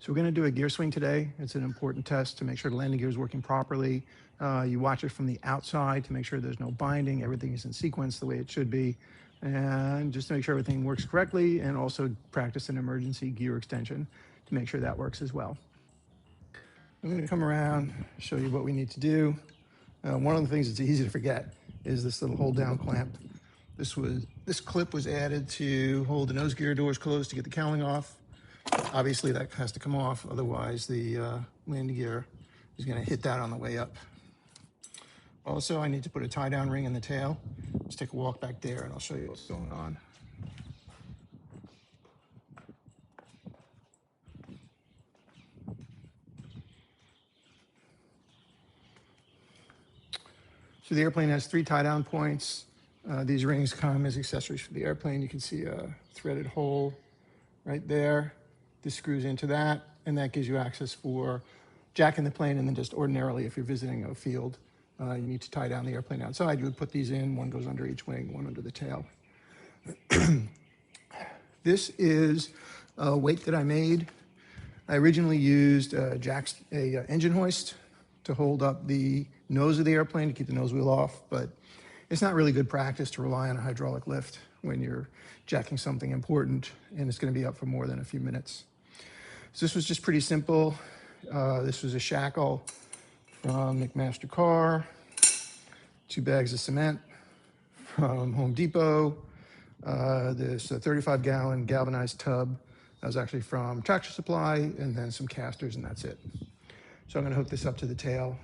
So we're going to do a gear swing today. It's an important test to make sure the landing gear is working properly. You watch it from the outside to make sure there's no binding, everything is in sequence the way it should be, and just to make sure everything works correctly, and also practice an emergency gear extension to make sure that works as well. I'm going to come around, show you what we need to do. One of the things that's easy to forget is this little hold down clamp. This clip was added to hold the nose gear doors closed to get the cowling off. Obviously that has to come off, otherwise the landing gear is going to hit that on the way up. Also, I need to put a tie down ring in the tail. Let's take a walk back there and I'll show you what's going on. So the airplane has 3 tie down points. These rings come as accessories for the airplane. You can see a threaded hole right there. This screws into that, and that gives you access for jacking the plane. And then just ordinarily, if you're visiting a field, you need to tie down the airplane outside. You would put these in. One goes under each wing, one under the tail. This is a weight that I made. I originally used a engine hoist to hold up the nose of the airplane to keep the nose wheel off, but it's not really good practice to rely on a hydraulic lift when you're jacking something important and it's going to be up for more than a few minutes. So this was just pretty simple. This was a shackle from McMaster Carr, 2 bags of cement from Home Depot, this 35-gallon galvanized tub that was actually from Tractor Supply, and then some casters, and that's it. So I'm going to hook this up to the tail,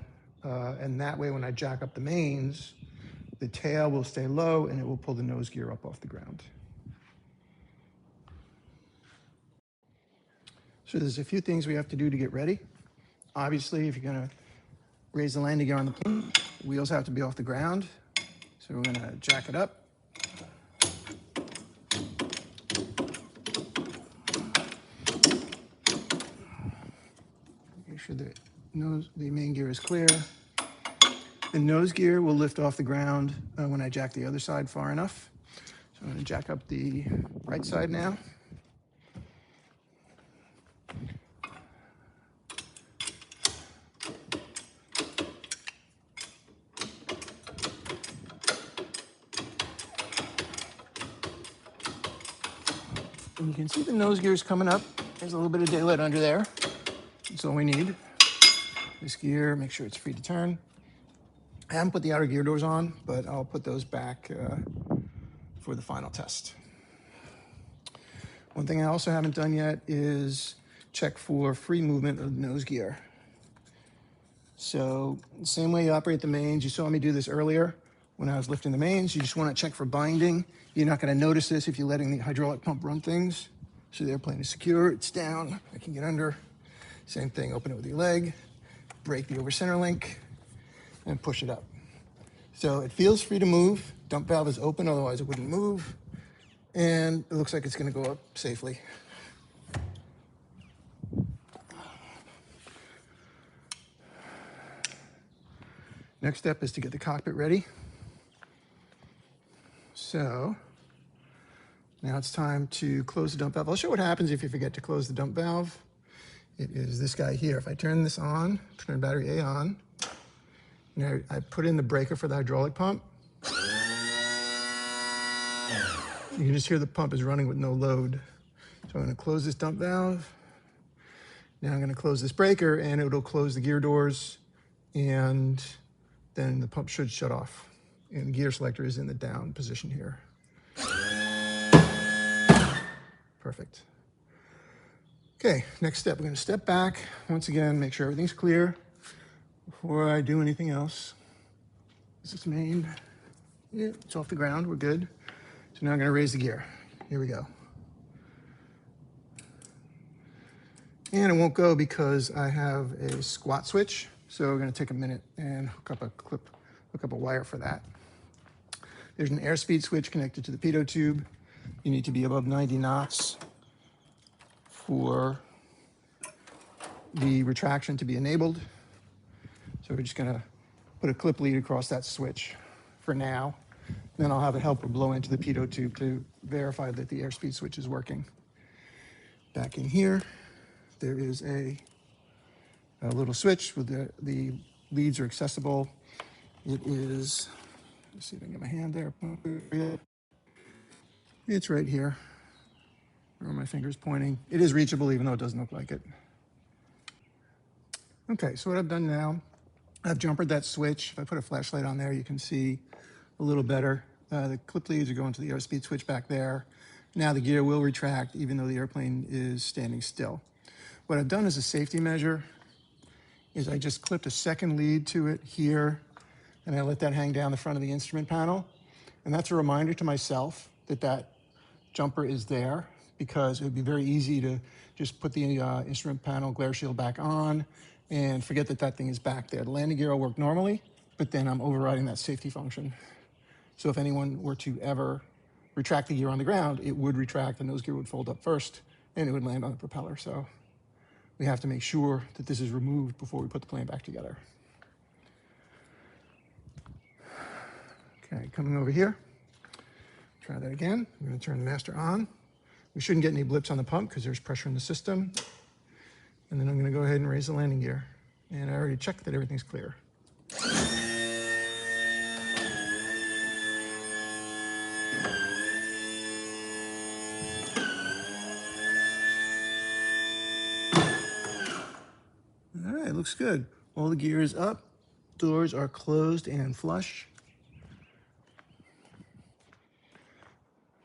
and that way when I jack up the mains, the tail will stay low and it will pull the nose gear up off the ground. So there's a few things we have to do to get ready. Obviously, if you're going to raise the landing gear on the plane, the wheels have to be off the ground. So we're going to jack it up. Make sure the main gear is clear. The nose gear will lift off the ground when I jack the other side far enough. So I'm going to jack up the right side now. And you can see the nose gear is coming up. There's a little bit of daylight under there. That's all we need. This gear, make sure it's free to turn. I haven't put the outer gear doors on, but I'll put those back for the final test. One thing I also haven't done yet is check for free movement of the nose gear. So same way you operate the mains, you saw me do this earlier when I was lifting the mains. You just want to check for binding. You're not going to notice this if you're letting the hydraulic pump run things. So the airplane is secure, it's down, I can get under. Same thing, open it with your leg, break the over center link, and push it up. So it feels free to move. Dump valve is open, otherwise it wouldn't move. And it looks like it's going to go up safely. Next step is to get the cockpit ready. So now it's time to close the dump valve. I'll show what happens if you forget to close the dump valve. It is this guy here. If I turn this on, turn battery A on, now I put in the breaker for the hydraulic pump. You can just hear the pump is running with no load. So I'm going to close this dump valve. Now I'm going to close this breaker and it'll close the gear doors, and then the pump should shut off. And the gear selector is in the down position here. Perfect. Okay, next step, we're going to step back. Once again, make sure everything's clear before I do anything else. This is main. Yeah, it's off the ground, we're good. So now I'm going to raise the gear. Here we go. And it won't go because I have a squat switch. So we're going to take a minute and hook up a wire for that. There's an airspeed switch connected to the pitot tube. You need to be above 90 knots for the retraction to be enabled. So we're just going to put a clip lead across that switch for now. Then I'll have a helper blow into the pitot tube to verify that the airspeed switch is working. Back in here, there is a little switch with the leads are accessible. It is, let's see if I can get my hand there. It's right here, where my finger's pointing. It is reachable, even though it doesn't look like it. Okay, so what I've done now, I've jumpered that switch. If I put a flashlight on there, you can see a little better. The clip leads are going to the airspeed switch back there. Now the gear will retract even though the airplane is standing still. What I've done as a safety measure is I just clipped a second lead to it here, and I let that hang down the front of the instrument panel. And that's a reminder to myself that that jumper is there, because it would be very easy to just put the instrument panel glare shield back on and forget that that thing is back there. The landing gear will work normally, but then I'm overriding that safety function. So if anyone were to ever retract the gear on the ground, it would retract, the nose gear would fold up first, and it would land on the propeller. So we have to make sure that this is removed before we put the plane back together. Okay, coming over here. Try that again. I'm going to turn the master on. We shouldn't get any blips on the pump because there's pressure in the system. And then I'm going to go ahead and raise the landing gear. And I already checked that everything's clear. All right, looks good. All the gear is up. Doors are closed and flush.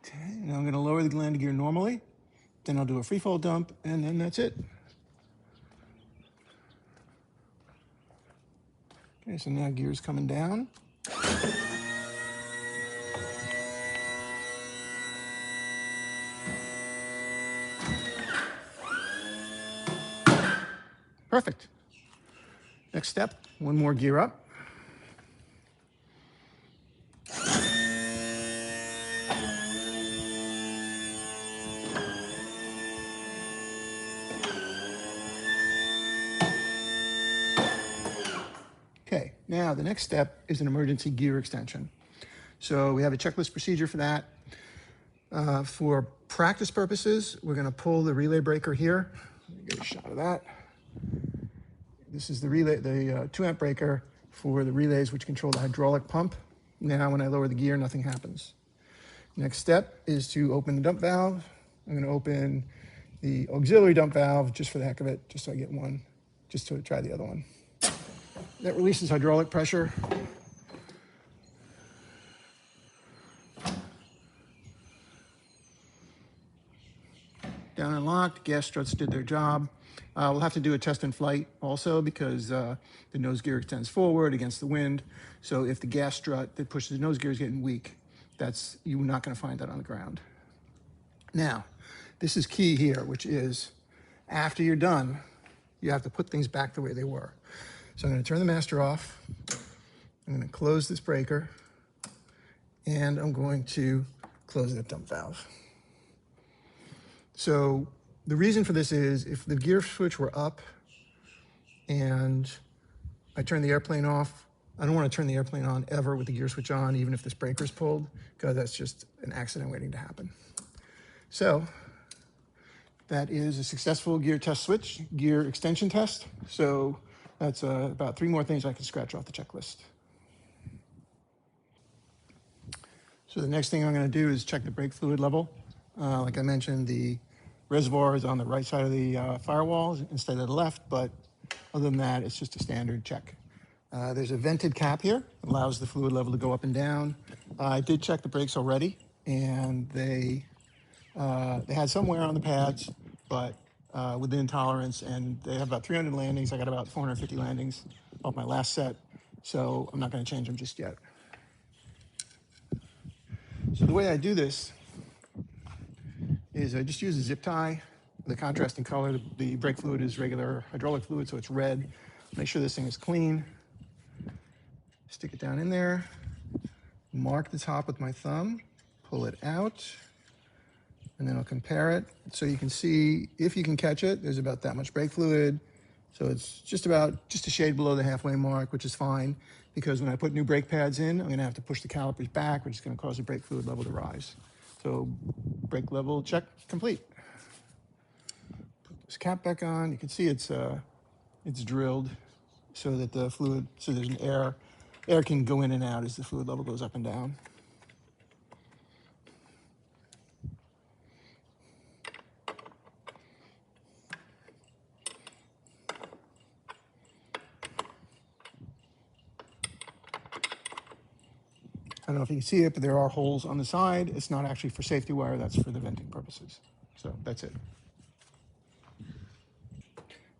Okay, now I'm going to lower the landing gear normally. Then I'll do a free fall dump, and then that's it. Okay, so now gear's coming down. Perfect. Next step, one more gear up. Okay, now the next step is an emergency gear extension. So we have a checklist procedure for that. For practice purposes, we're going to pull the relay breaker here. Let me get a shot of that. This is the relay, the 2 amp breaker for the relays which control the hydraulic pump. Now when I lower the gear, nothing happens. Next step is to open the dump valve. I'm going to open the auxiliary dump valve just for the heck of it, just so I get one, just to try the other one. That releases hydraulic pressure. Down and locked, gas struts did their job. We'll have to do a test in flight also because the nose gear extends forward against the wind. So if the gas strut that pushes the nose gear is getting weak, you're not going to find that on the ground. Now, this is key here, which is after you're done, you have to put things back the way they were. So I'm going to turn the master off. I'm going to close this breaker, and I'm going to close that dump valve. So the reason for this is if the gear switch were up and I turn the airplane off, I don't want to turn the airplane on ever with the gear switch on, even if this breaker's pulled, because that's just an accident waiting to happen. So that is a successful gear test switch, gear extension test. So that's about 3 more things I can scratch off the checklist. So the next thing I'm going to do is check the brake fluid level. Like I mentioned, the reservoir is on the right side of the firewall instead of the left, but other than that, it's just a standard check. There's a vented cap here, allows the fluid level to go up and down. I did check the brakes already, and they had some wear on the pads, but within tolerance, and they have about 300 landings. I got about 450 landings off my last set, so I'm not going to change them just yet. So the way I do this is I just use a zip tie. The contrasting color, the brake fluid is regular hydraulic fluid, so it's red. Make sure this thing is clean. Stick it down in there. Mark the top with my thumb. Pull it out. And then I'll compare it so you can see, if you can catch it, there's about that much brake fluid. So it's just a shade below the halfway mark, which is fine, because when I put new brake pads in, I'm going to have to push the calipers back, which is going to cause the brake fluid level to rise. So brake level check complete. Put this cap back on. You can see it's drilled so that the fluid, so there's an air can go in and out as the fluid level goes up and down. I don't know if you can see it, but there are holes on the side. It's not actually for safety wire, that's for the venting purposes. So that's it.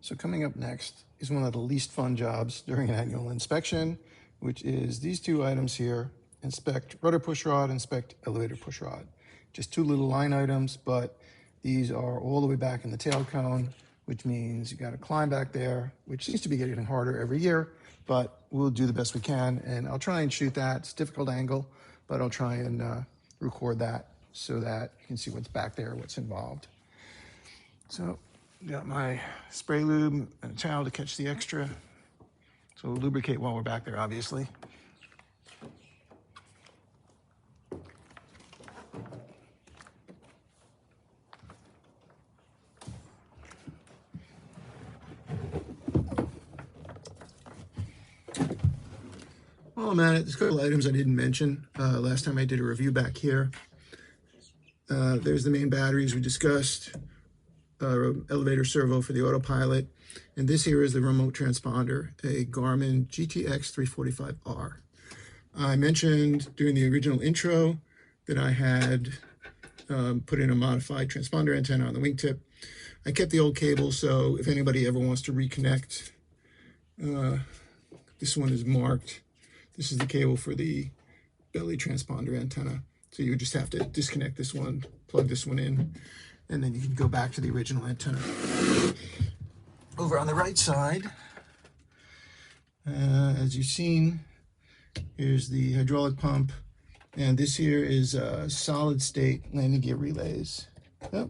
So coming up next is one of the least fun jobs during an annual inspection, which is these two items here: inspect rudder push rod, inspect elevator push rod. Just two little line items, but these are all the way back in the tail cone, which means you got to climb back there, which seems to be getting harder every year, but we'll do the best we can. And I'll try and shoot that. It's a difficult angle, but I'll try and record that so that you can see what's back there, what's involved. So got my spray lube and a towel to catch the extra. So we'll lubricate while we're back there, obviously. While I'm at it, there's a couple items I didn't mention last time I did a review back here. There's the main batteries we discussed, elevator servo for the autopilot, and this here is the remote transponder, a Garmin GTX 345R. I mentioned during the original intro that I had put in a modified transponder antenna on the wingtip. I kept the old cable, so if anybody ever wants to reconnect, this one is marked. This is the cable for the belly transponder antenna. So you would just have to disconnect this one, plug this one in, and then you can go back to the original antenna. Over on the right side, as you've seen, here's the hydraulic pump, and this here is solid state landing gear relays,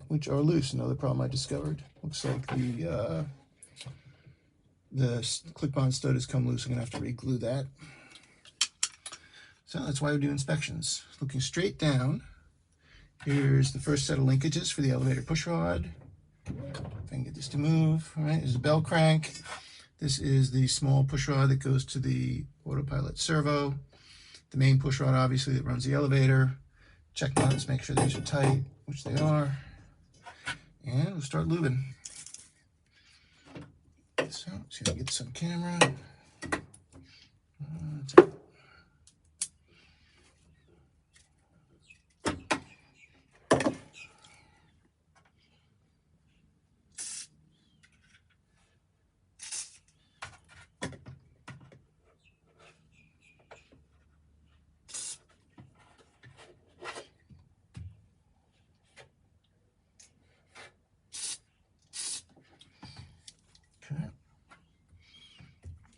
which are loose. Another problem I discovered. Looks like the clip-on stud has come loose. I'm gonna have to re-glue that. So that's why we do inspections. Looking straight down, here's the first set of linkages for the elevator push rod. If I can get this to move. All right, there's a bell crank. This is the small push rod that goes to the autopilot servo. The main push rod, obviously, that runs the elevator. Check nuts, make sure these are tight, which they are. And we'll start lubing. So, see if I can get this on camera. That's it. Okay.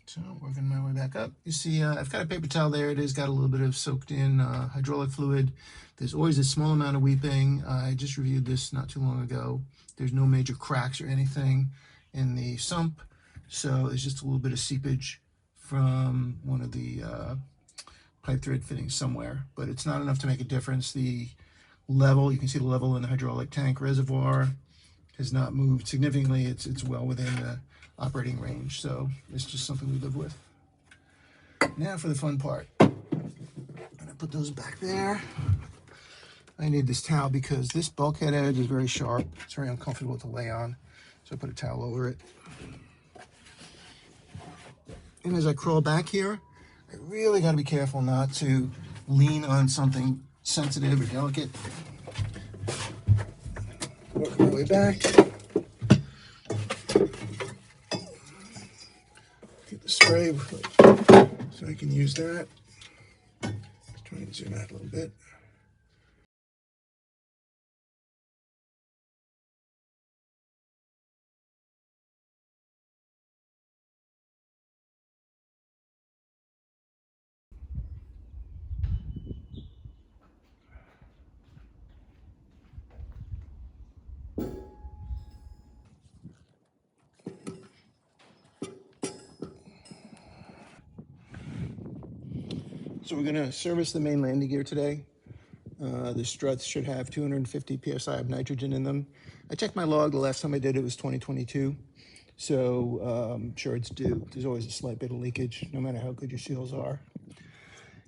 So working my way back up. You see, I've got a paper towel there. It has got a little bit of soaked in hydraulic fluid. There's always a small amount of weeping. I just reviewed this not too long ago. There's no major cracks or anything in the sump. So there's just a little bit of seepage from one of the pipe thread fittings somewhere, but it's not enough to make a difference. The level, you can see the level in the hydraulic tank reservoir has not moved significantly. It's well within the operating range, so it's just something we live with. Now for the fun part. I'm gonna put those back there. I need this towel because this bulkhead edge is very sharp. It's very uncomfortable to lay on, so I put a towel over it. And as I crawl back here, I really got to be careful not to lean on something sensitive or delicate. Work my way back. Get the spray so I can use that. Try and zoom out a little bit. So we're going to service the main landing gear today. The struts should have 250 psi of nitrogen in them. I checked my log. The last time I did it was 2022. So I'm sure it's due. There's always a slight bit of leakage, no matter how good your seals are.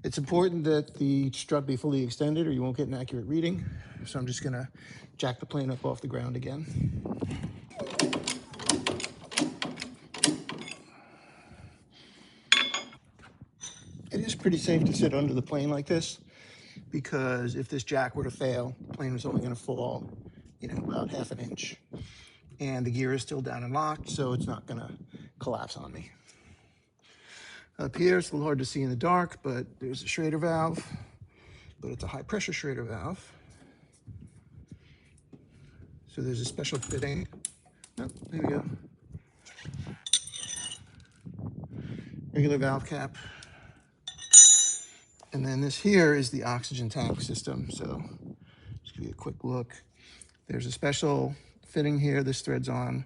It's important that the strut be fully extended or you won't get an accurate reading. So I'm just gonna jack the plane up off the ground again. It is pretty safe to sit under the plane like this, because if this jack were to fail, the plane is only gonna fall, about half an inch. And the gear is still down and locked, so it's not gonna collapse on me. Up here, it's a little hard to see in the dark, but there's a Schrader valve, but it's a high pressure Schrader valve. So there's a special fitting. Oh, there we go. Regular valve cap. And then this here is the oxygen tank system. So just give you a quick look. There's a special fitting here. This threads on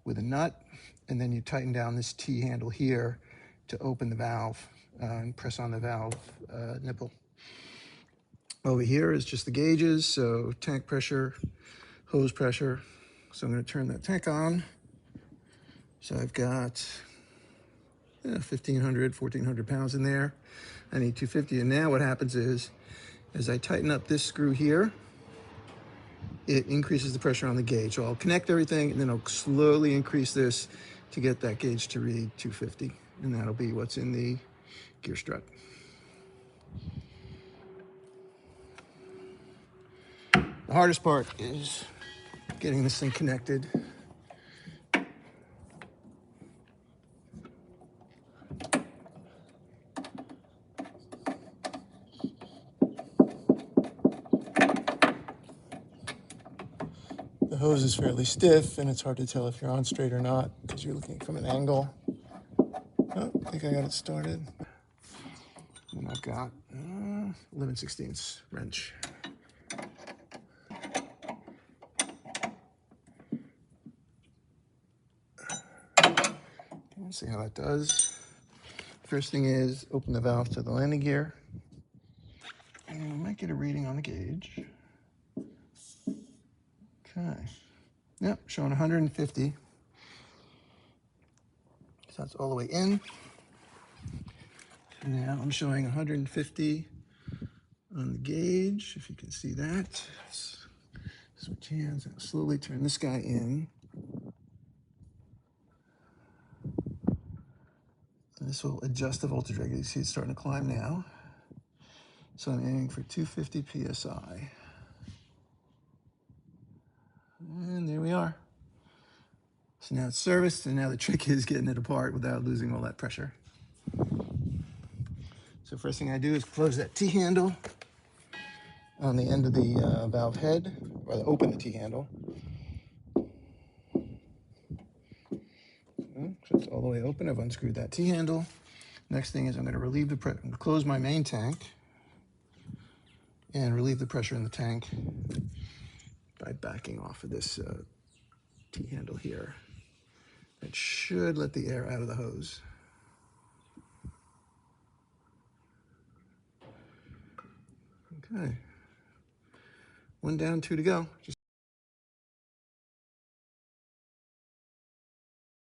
with a nut, and then you tighten down this T handle here to open the valve and press on the valve nipple. Over here is just the gauges, so tank pressure, hose pressure. So I'm going to turn that tank on. So I've got 1,500, 1,400 pounds in there. I need 250, and now what happens is, as I tighten up this screw here, it increases the pressure on the gauge. So I'll connect everything, and then I'll slowly increase this to get that gauge to read 250, and that'll be what's in the gear strut. The hardest part is getting this thing connected. The hose is fairly stiff, and it's hard to tell if you're on straight or not because you're looking from an angle. Oh, I think I got it started. And I've got 11/16 wrench. Let's see how that does. First thing is open the valve to the landing gear. And we might get a reading on the gauge. Okay. Yep, showing 150. So that's all the way in. So now I'm showing 150 on the gauge, if you can see that. Switch hands and slowly turn this guy in. And this will adjust the voltage regulator. You see it's starting to climb now. So I'm aiming for 250 psi. And there we are. So now it's serviced, and now the trick is getting it apart without losing all that pressure. So first thing I do is close that T-handle on the end of the valve head, or open the T-handle. So it's all the way open. I've unscrewed that T-handle. Next thing is I'm going to relieve the pressure, close my main tank, and relieve the pressure in the tank by backing off of this T-handle here. It should let the air out of the hose. Okay. 1 down, 2 to go.